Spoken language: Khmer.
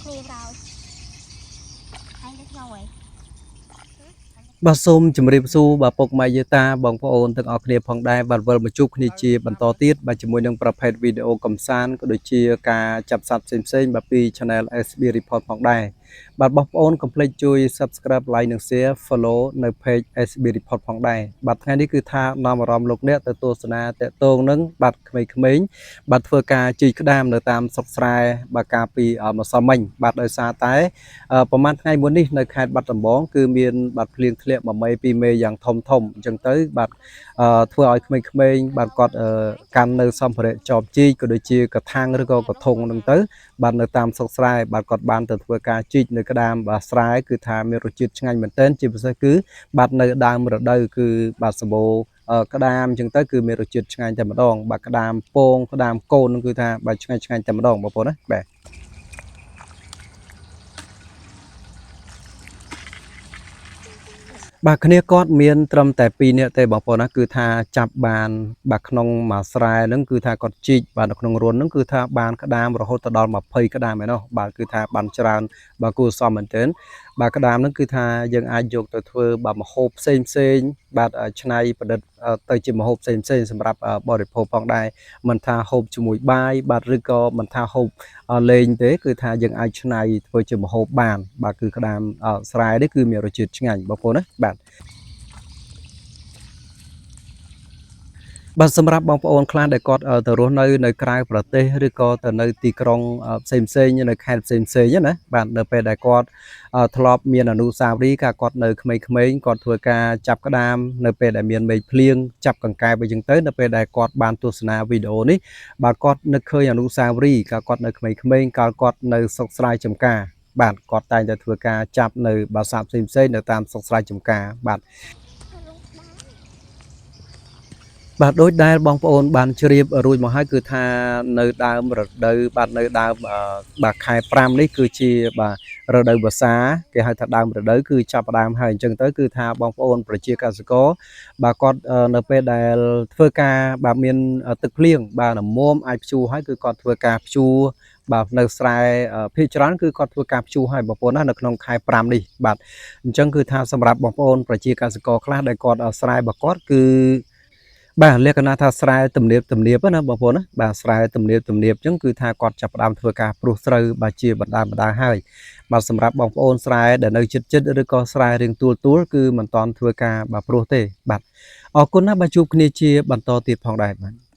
គ្នាvào anh thích nhau ấy បាទសូមជម្រាបសួរបាទពុកម៉ែយាតាបងប្អូនទាំងអស់គ្នាផងដែរបាទវិលមកជួបគ្នាជាបន្តទៀតបាទជាមួយនឹងប្រភេទវីដេអូកំសាន្តក៏ដូចជាការចាប់សត្វផ្សេងៗបាទពី Channel SB Report ផងដែរបាទបងប្អូនកុំភ្លេចជួយ Subscribe Like និង Share Follow នៅ Page SB Report ផងដែរបាទថ្ងៃនេះគឺថានាំអារម្មណ៍លោកអ្នកទៅទស្សនាតកតងនឹងបាទក្មេងៗបាទធ្វើការជីកក្តាមនៅតាមស្រុកស្រែបាទកាលពីម្សិលមិញបាទដោយសារតែប្រហែលថ្ងៃមុននេះនៅខេត្តបាត់ដំបងគឺមានបាទភ្លៀងធ្លាក់មួយមេពីរមេយ៉ាងធំអញ្ចឹងទៅបាទធ្វើឲ្យក្មេងៗបាទគាត់កាន់នៅសម្ភារៈចបជីកក៏ដូចជាកថាំងឬក៏កធុងហ្នឹងទៅបាទនៅតាមស្រុកស្រែបាទគាត់បានទៅធ្វើការជីកនៅក្តាមបាទស្រែគឺថាមានរសជាតិឆ្ងាញ់មែនទែនជាពិសេសគឺបាទនៅដើមរដូវគឺបាទសម្បូរក្តាមអញ្ចឹងទៅគឺមានរសជាតិឆ្ងាញ់តែម្ដងបាទក្តាមពងក្តាមកូនហ្នឹងគឺថាបាទឆ្ងាញ់តែម្ដងបងប្អូនណាបាទបាទគ្នាគាត់មានត្រឹមតែ2នាក់ទេបងប្អូនណាគឺថាចាប់បានបាទក្នុងមួយស្រែហ្នឹងគឺថាគាត់ជីកបាទនៅក្នុងរុនហ្នឹងគឺថាបានក្តាមរហូតដល់20ក្តាមឯណោះបាទគឺថាបានច្រើនបាទគួរសមមែនទែនបាទក្តាមហ្នឹងគឺថាយើងអាចយកទៅធ្វើបាទម្ហូបផ្សេងបាទច្នៃប្រឌិតទៅជាម្ហូបផ្សេងសម្រាប់បរិភោគផងដែរមិនថាហូបជាមួយបាយបាទឬក៏មិនថាហូបលេងទេគឺថាយើងអាចច្នៃធ្វើជាម្ហូបបានបាទគឺក្តាមស្រែនេះគឺមានរសជាតិឆ្ងាញ់បងប្អូនណាបាទបាទសម្រាប់បងប្អូនខ្លះដែលគាត់ទៅរស់នៅក្រៅប្រទេសឬក៏ទៅនៅទីក្រុងផ្សេងនៅខេត្តផ្សេងណាបាទនៅពេលដែលគាត់ធ្លាប់មានអនុស្សាវរីយ៍គាត់នៅក្មេងៗគាត់ធ្វើការចាប់ក្តាមនៅពេលដែលមានមេឃភ្លៀងចាប់កង្កែបអីចឹងទៅនៅពេលដែលគាត់បានទស្សនាវីដេអូនេះបាទគាត់នឹកឃើញអនុស្សាវរីយ៍គាត់នៅក្មេងៗគាត់នៅស្រុកស្រែចម្ការបាទគាត់តែងតែធ្វើការចាប់នៅបាសាផ្សេងនៅតាមស្រុកស្រែចម្ការបាទបាទដូចដែលបងប្អូនបានជ្រាបរួចមកហើយគឺថានៅដើមរដូវបាទនៅដើមបាទខែ5នេះគឺជាបាទរដូវវស្សាគេហៅថាដើមរដូវគឺចាប់ផ្ដើមហើយអញ្ចឹងទៅគឺថាបងប្អូនប្រជាកសិករបាទគាត់នៅពេលដែលធ្វើការបាទមានទឹកភ្លៀងបាទល្មមអាចភ្ជួរហើយគឺគាត់ធ្វើការភ្ជួរបាទនៅស្រែភាគច្រើនគឺគាត់ធ្វើការភ្ជួរហើយបងប្អូនណានៅក្នុងខែ5នេះបាទអញ្ចឹងគឺថាសម្រាប់បងប្អូនប្រជាកសិករខ្លះដែលគាត់ស្រែរបស់គាត់គឺបាទលក្ខណៈថាស្រែទំនាបណាបងប្អូនណាបាទស្រែទំនាបអញ្ចឹងគឺថាគាត់ចាប់ផ្ដើមធ្វើការព្រុះស្រូវបាទជាបណ្ដាហើយបាទសម្រាប់បងប្អូនស្រែដែលនៅជិតឬក៏ស្រែរៀងទួលគឺមិនតាន់ធ្វើការបាទព្រុះទេបាទអរគុណណាស់បាទជួបគ្នាជាបន្តទៀតផងដែរបាទ